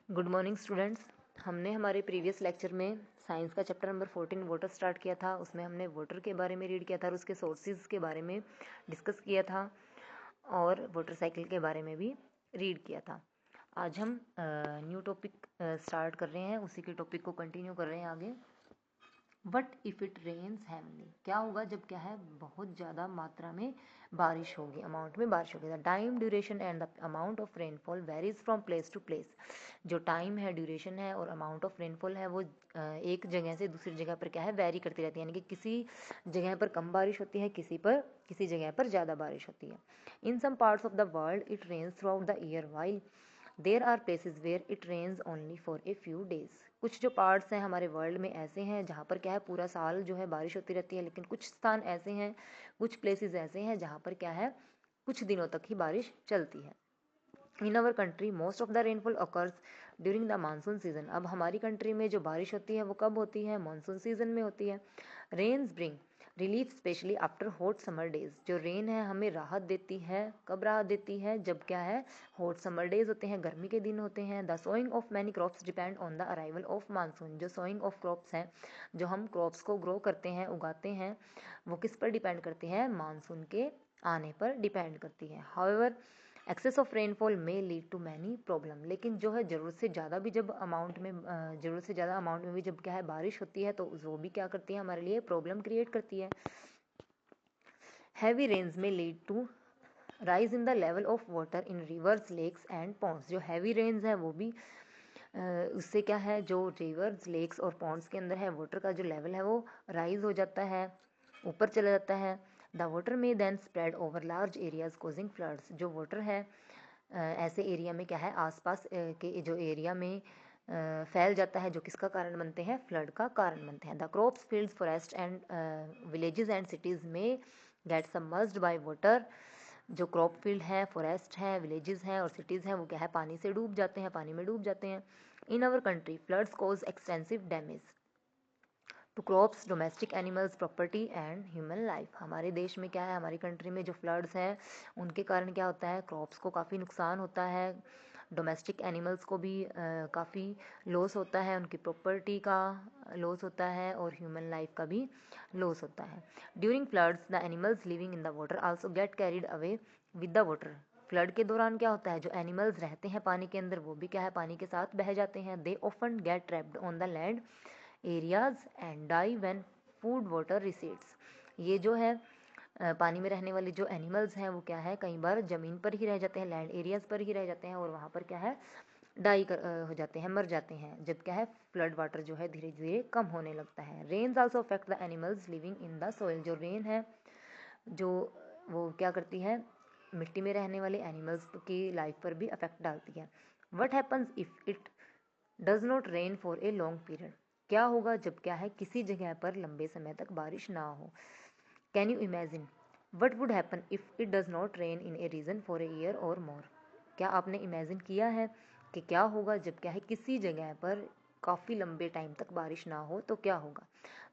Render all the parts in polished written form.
Good morning students. हमने हमारे previous lecture में साइंस का चैप्टर नंबर 14 वाटर स्टार्ट किया था। उसमें हमने वाटर के बारे में रीड किया था और उसके सोर्सेज के बारे में डिस्कस किया था और वाटर साइकिल के बारे में भी रीड किया था। आज हम न्यू टॉपिक स्टार्ट कर रहे हैं, उसी के टॉपिक को कंटिन्यू कर रहे हैं आगे। But if it rains heavily, क्या होगा जब क्या है बहुत ज़्यादा मात्रा में बारिश होगी, अमाउंट में बारिश होगी। The time duration and the amount of rainfall varies from place to place. जो टाइम है, ड्यूरेशन है और अमाउंट ऑफ रेनफॉल है वो एक जगह से दूसरी जगह पर क्या है वेरी करती रहती है, यानी कि किसी जगह पर कम बारिश होती है, किसी जगह पर ज़्यादा बारिश होती है। In some parts of the world it rains throughout the year while there are places where it rains only for a few days. कुछ जो पार्ट्स हैं हमारे वर्ल्ड में ऐसे हैं जहाँ पर क्या है पूरा साल जो है बारिश होती रहती है, लेकिन कुछ स्थान ऐसे हैं, कुछ प्लेसेस ऐसे हैं जहाँ पर क्या है कुछ दिनों तक ही बारिश चलती है। In our country most of the rainfall occurs during the monsoon season. अब हमारी कंट्री में जो बारिश होती है वो कब होती है? मानसून सीजन में होती है। Rains bring relief specially after hot summer days. जो रेन है हमें राहत देती है, कब राहत देती है? जब क्या है हॉट समर डेज होते हैं, गर्मी के दिन होते हैं। The sowing of many crops depend on the arrival of monsoon. जो सोइंग ऑफ क्रॉप्स हैं, जो हम क्रॉप्स को ग्रो करते हैं, उगाते हैं, वो किस पर डिपेंड करती है? मानसून के आने पर डिपेंड करती है। हाउएवर एक्सेस ऑफ रेनफॉल में लीड टू मैनी प्रॉब्लम। लेकिन जो है ज़रूरत से ज़्यादा भी जब ज़रूरत से ज़्यादा अमाउंट में भी जब क्या है बारिश होती है तो वो भी क्या करती है? हमारे लिए प्रॉब्लम क्रिएट करती है। हैवी रेन्स में lead to rise in the level of water in rivers, lakes and ponds. जो हैवी रेन्स है वो भी उससे क्या है जो रिवर्स, लेक्स और पॉन्ड्स के अंदर है वाटर का जो लेवल है वो राइज हो जाता है, ऊपर चला जाता है। द वाटर में then spread over large areas causing floods. जो वाटर है ऐसे एरिया में क्या है आसपास के जो एरिया में फैल जाता है, जो किसका कारण बनते हैं? फ्लड का कारण बनते हैं। The crops, fields, forest and villages and cities में गेट सबमर्ज्ड बाय वाटर। जो क्रॉप फील्ड है, फॉरेस्ट है, विलेजेस हैं और सिटीज़ हैं वो क्या है पानी से डूब जाते हैं, पानी में डूब जाते हैं। In our country floods cause extensive damage to crops, domestic animals, property and human life. हमारे देश में क्या है, हमारी कंट्री में जो फ्लड्स हैं उनके कारण क्या होता है क्रॉप्स को काफ़ी नुकसान होता है, डोमेस्टिक एनिमल्स को भी काफ़ी लॉस होता है, उनकी प्रॉपर्टी का लॉस होता है और ह्यूमन लाइफ का भी लॉस होता है। During floods the animals living in the water also get carried away with the water. Flood के दौरान क्या होता है जो एनिमल्स रहते हैं पानी के अंदर वो भी क्या है पानी के साथ बह जाते हैं। They often get trapped on the land areas and die when food water recedes. ये जो है पानी में रहने वाले जो एनिमल्स हैं वो क्या है कई बार ज़मीन पर ही रह जाते हैं, लैंड एरियाज पर ही रह जाते हैं और वहाँ पर क्या है हो जाते हैं, मर जाते हैं जब क्या है फ्लड वाटर जो है धीरे धीरे कम होने लगता है। Rains also affect the animals living in the soil. जो रेन है जो वो क्या करती है मिट्टी में रहने वाले एनिमल्स की लाइफ पर भी अफेक्ट डालती है। What happens if it does not rain for a long period. क्या होगा जब क्या है किसी जगह पर लंबे समय तक बारिश ना हो? Can you imagine what would happen if it does not rain in a region for a year or more. क्या आपने इमेजिन किया है कि क्या होगा जब क्या है किसी जगह पर काफ़ी लंबे टाइम तक बारिश ना हो तो क्या होगा?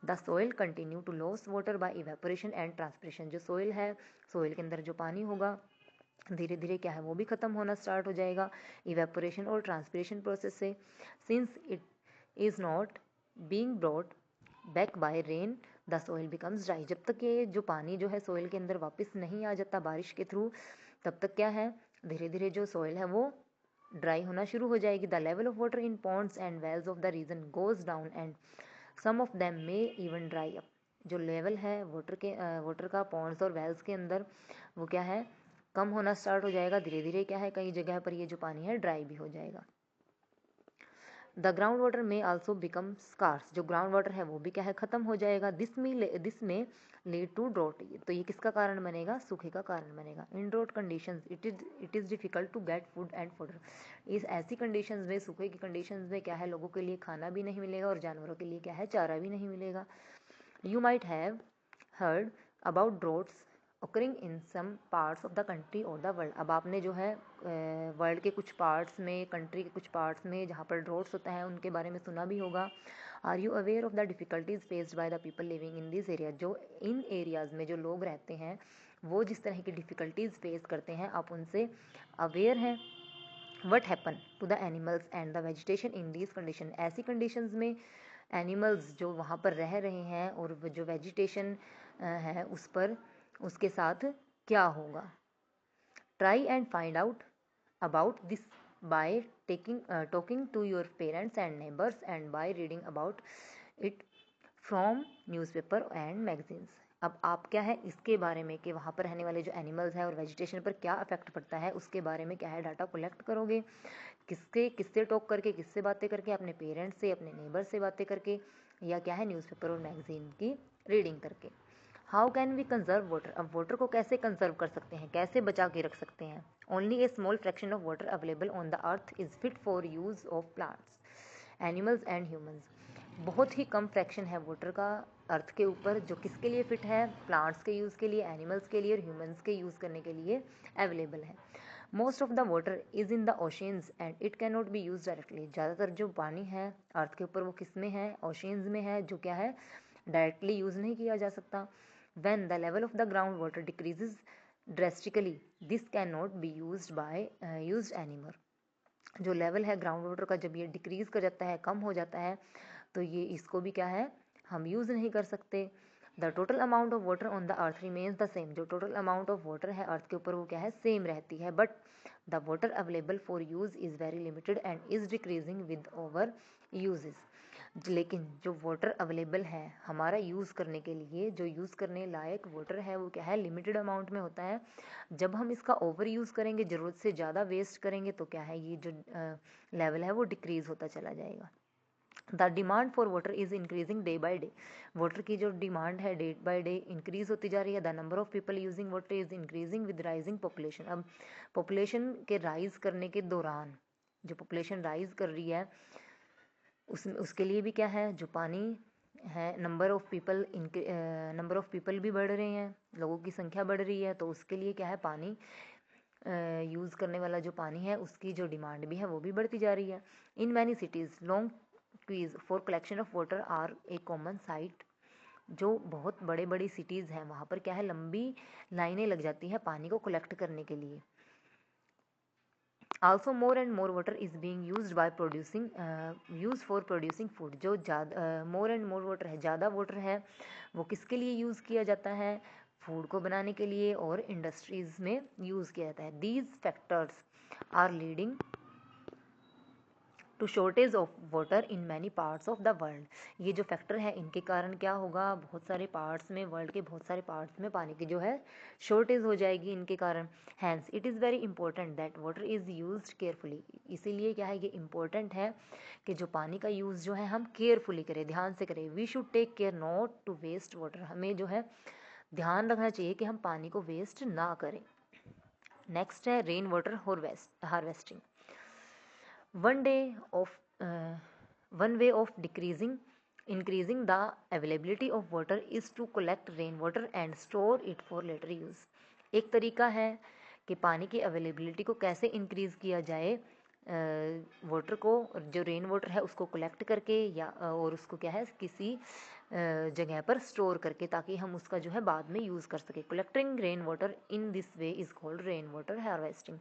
The soil continue to loss water by evaporation and transpiration. जो सोइल है, सोइल के अंदर जो पानी होगा धीरे धीरे क्या है वो भी ख़त्म होना स्टार्ट हो जाएगा इवेपोरेशन और ट्रांसपिरेशन प्रोसेस से। Since it is not being brought back by rain the soil becomes dry. जब तक ये जो पानी जो है सोइल के अंदर वापस नहीं आ जाता बारिश के थ्रू, तब तक क्या है धीरे धीरे जो सोइल है वो ड्राई होना शुरू हो जाएगी। The level of water in ponds and wells of the region goes down and some of them may even dry up. जो लेवल है वाटर का पॉन्ड्स और वेल्स के अंदर वो क्या है कम होना स्टार्ट हो जाएगा, धीरे धीरे क्या है कई जगह पर ये जो पानी है ड्राई भी हो जाएगा। द ग्राउंड वाटर में आल्सो बिकम स्कार्स। जो ग्राउंड वाटर है वो भी क्या है ख़त्म हो जाएगा। दिस में लीड टू ड्रॉट। तो ये किसका कारण बनेगा? सूखे का कारण बनेगा। In drought conditions it is difficult to get food and fodder. इस ऐसी कंडीशंस में, सूखे की कंडीशंस में क्या है लोगों के लिए खाना भी नहीं मिलेगा और जानवरों के लिए क्या है चारा भी नहीं मिलेगा। You might have heard about droughts occurring in some parts of the country or the world। अब आपने जो है वर्ल्ड के कुछ पार्ट्स में, कंट्री के कुछ पार्ट्स में जहाँ पर ड्रॉट्स होता है उनके बारे में सुना भी होगा। Are you aware of the difficulties faced by the people living in this area. जो इन एरियाज़ में जो लोग रहते हैं वो जिस तरह की डिफ़िकल्टीज़ फेस करते हैं आप उनसे अवेयर हैं। What happen to the animals and the vegetation in these condition, ऐसी कंडीशंस में एनिमल्स जो वहाँ पर रह रहे हैं और जो वेजिटेशन है उस पर उसके साथ क्या होगा। Try and find out about this by talking to your parents and neighbours and by reading about it from newspaper and magazines. अब आप क्या है इसके बारे में कि वहाँ पर रहने वाले जो एनिमल्स हैं और वेजिटेशन पर क्या अफेक्ट पड़ता है उसके बारे में क्या है डाटा कलेक्ट करोगे, किससे टॉक करके, किससे बातें करके, अपने पेरेंट्स से, अपने नेबर से बातें करके, या क्या है न्यूज़पेपर और मैगजीन की रीडिंग करके। How can we conserve water, अब वाटर को कैसे कंजर्व कर सकते हैं, कैसे बचा के रख सकते हैं। Only A small fraction of water available on the earth is fit for use of plants animals and humans. बहुत ही कम फ्रैक्शन है वाटर का अर्थ के ऊपर जो किसके लिए फिट है, प्लांट्स के यूज़ के लिए, एनिमल्स के लिए और ह्यूमंस के यूज़ करने के लिए अवेलेबल है। Most of the water is in the oceans and it can not be use directly, ज़्यादातर जो पानी है अर्थ के ऊपर वो किस में है, ओशियंस में है, जो क्या है डायरेक्टली यूज़ नहीं किया जा सकता। When the level of the ground water decreases drastically this can not be used by used animal, जो लेवल है ग्राउंड वाटर का जब ये डिक्रीज कर जाता है, कम हो जाता है, तो ये इसको भी क्या है हम यूज़ नहीं कर सकते। The total amount of water on the earth remains the same, जो टोटल अमाउंट ऑफ वाटर है अर्थ के ऊपर वो क्या है सेम रहती है, but the water available for use is very limited and is decreasing with over uses. लेकिन जो वाटर अवेलेबल है हमारा यूज़ करने के लिए, जो यूज़ करने लायक वाटर है वो क्या है लिमिटेड अमाउंट में होता है। जब हम इसका ओवर यूज़ करेंगे, ज़रूरत से ज़्यादा वेस्ट करेंगे, तो क्या है ये जो लेवल है वो डिक्रीज़ होता चला जाएगा। The demand for water is increasing day by day, water की जो डिमांड है डे बाई डे इंक्रीज होती जा रही है। The number of people using water is increasing with rising population, अब पॉपुलेशन के राइज करने के दौरान जो पॉपुलेशन राइज कर रही है उसके लिए भी क्या है जो पानी है, नंबर ऑफ पीपल भी बढ़ रहे हैं, लोगों की संख्या बढ़ रही है, तो उसके लिए क्या है पानी यूज़ करने वाला जो पानी है उसकी जो डिमांड भी है वो भी बढ़ती जा रही है। In many cities long queues for collection of water are a common sight, जो बहुत बड़े बड़ी सिटीज़ हैं वहाँ पर क्या है लंबी लाइनें लग जाती हैं पानी को कलेक्ट करने के लिए। Also more and more water is being used by use for producing food, जो ज़्यादा मोर एंड मोर वाटर है, ज़्यादा वाटर है वो किसके लिए यूज़ किया जाता है, फूड को बनाने के लिए और इंडस्ट्रीज़ में यूज़ किया जाता है। These factors are leading to shortage of water in many parts of the world, ये जो फैक्टर है इनके कारण क्या होगा बहुत सारे पार्ट्स में, वर्ल्ड के बहुत सारे पार्ट्स में पानी की जो है शॉर्टेज हो जाएगी इनके कारण। Hence it is very important that water is used carefully, इसीलिए क्या है ये इंपॉर्टेंट है कि जो पानी का यूज़ जो है हम केयरफुली करें, ध्यान से करें। We should take care not to waste water, हमें जो है ध्यान रखना चाहिए कि हम पानी को वेस्ट ना करें। नेक्स्ट है rain water harvesting. One day of one way of increasing the availability of water is to collect rainwater and store it for later use। एक तरीका है कि पानी की अवेलेबिलिटी को कैसे इंक्रीज किया जाए, वाटर को जो रेन वाटर है उसको कलेक्ट करके या और उसको क्या है किसी जगह पर स्टोर करके ताकि हम उसका जो है बाद में यूज़ कर सके। Collecting rain water in this way is called rain water harvesting.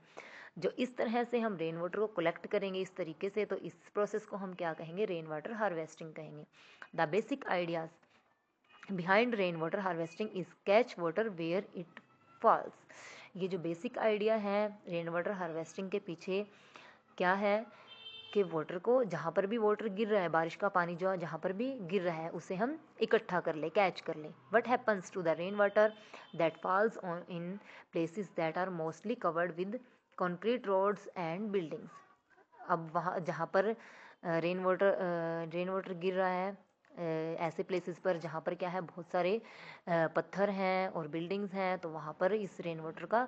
जो इस तरह से हम रेन वाटर को कलेक्ट करेंगे इस तरीके से, तो इस प्रोसेस को हम क्या कहेंगे रेन वाटर हार्वेस्टिंग कहेंगे। The basic ideas behind rain water harvesting is catch water where it falls. ये जो बेसिक आइडिया है रेन वाटर हार्वेस्टिंग के पीछे क्या है कि वाटर को जहाँ पर भी वाटर गिर रहा है, बारिश का पानी जो जहाँ पर भी गिर रहा है उसे हम इकट्ठा कर ले, कैच कर ले। What happens to the rain water that falls on in places that are mostly covered with concrete roads and buildings. अब वहाँ जहाँ पर रेन वाटर गिर रहा है ऐसे प्लेसेस पर जहाँ पर क्या है बहुत सारे पत्थर हैं और बिल्डिंग्स हैं, तो वहाँ पर इस रेन वाटर का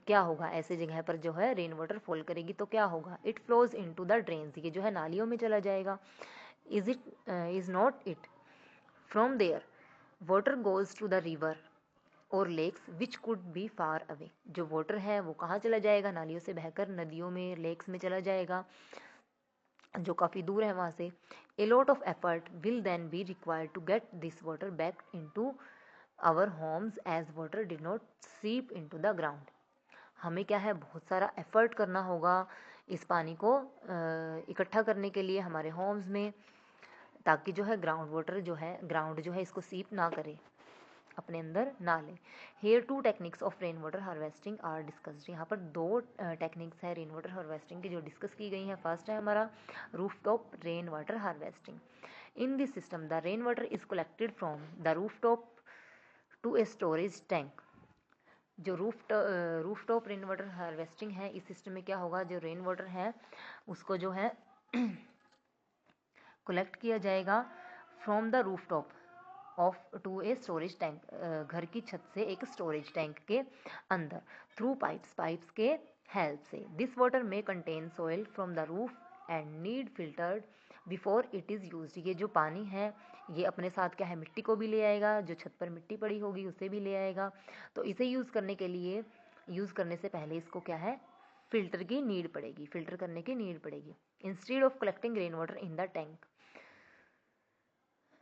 क्या होगा, ऐसे जगह पर जो है रेन वाटर फॉल करेगी तो क्या होगा, it flows into the drains, ये जो है नालियों में चला जाएगा। Is not it from there water goes to the river और lakes which could be far away, जो वाटर है वो कहाँ चला जाएगा, नालियों से बहकर नदियों में, लेक्स में चला जाएगा जो काफ़ी दूर है वहाँ से। A lot of effort will then be required to get this water back into our homes as water did not seep into the ground. हमें क्या है बहुत सारा एफर्ट करना होगा इस पानी को इकट्ठा करने के लिए हमारे होम्स में, ताकि जो है ग्राउंड वाटर जो है, ग्राउंड जो है इसको सीप ना करे, अपने अंदर ना ले। Here 2 techniques of rain water harvesting are discussed. यहाँ पर 2 टेक्निक्स है रेन वाटर हार्वेस्टिंग की जो डिस्कस की गई हैं। फर्स्ट है हमारा roof top rain water harvesting. In this system the rain water is collected from the roof top to a storage tank. जो roof top rain water harvesting है, इस सिस्टम में क्या होगा, जो रेन वाटर है उसको जो है कलेक्ट किया जाएगा from the roof top of to a storage tank, घर की छत से एक स्टोरेज टैंक के अंदर, थ्रू पाइप्स के हेल्प से। This water may contain soil from the roof and need filtered before it is used. ये जो पानी है ये अपने साथ क्या है, मिट्टी को भी ले आएगा, जो छत पर मिट्टी पड़ी होगी उसे भी ले आएगा। तो इसे यूज़ करने के लिए, यूज़ करने से पहले इसको क्या है, फिल्टर की नीड पड़ेगी, फिल्टर करने की नीड पड़ेगी। Instead of collecting rain water in the tank,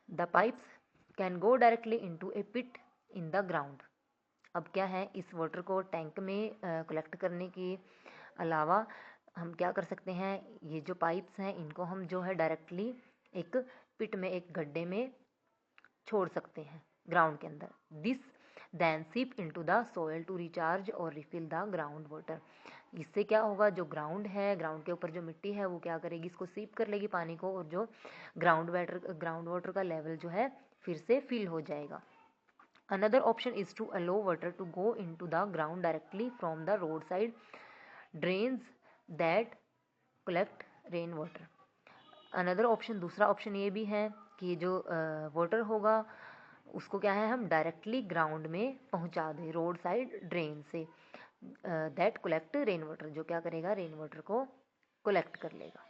the pipes can go directly into a pit in the ground. अब क्या है, इस वाटर को टैंक में कलेक्ट करने के अलावा हम क्या कर सकते हैं, ये जो पाइप्स हैं इनको हम जो है डायरेक्टली एक पिट में, एक गड्ढे में छोड़ सकते हैं ग्राउंड के अंदर। This then seep into the soil to recharge or refill the ground water. इससे क्या होगा, जो ग्राउंड है, ग्राउंड के ऊपर जो मिट्टी है वो क्या करेगी, इसको सीप कर लेगी पानी को, और जो ग्राउंड वाटर का लेवल जो है फिर से फिल हो जाएगा। Another option is to allow water to go into the ground directly from the road side drains that collect rain water. Another option, दूसरा ऑप्शन ये भी है कि जो वाटर होगा उसको क्या है, हम डायरेक्टली ग्राउंड में पहुंचा दें रोड साइड ड्रेन से, दैट कलेक्ट रेन वाटर, जो क्या करेगा, रेन वाटर को कलेक्ट कर लेगा।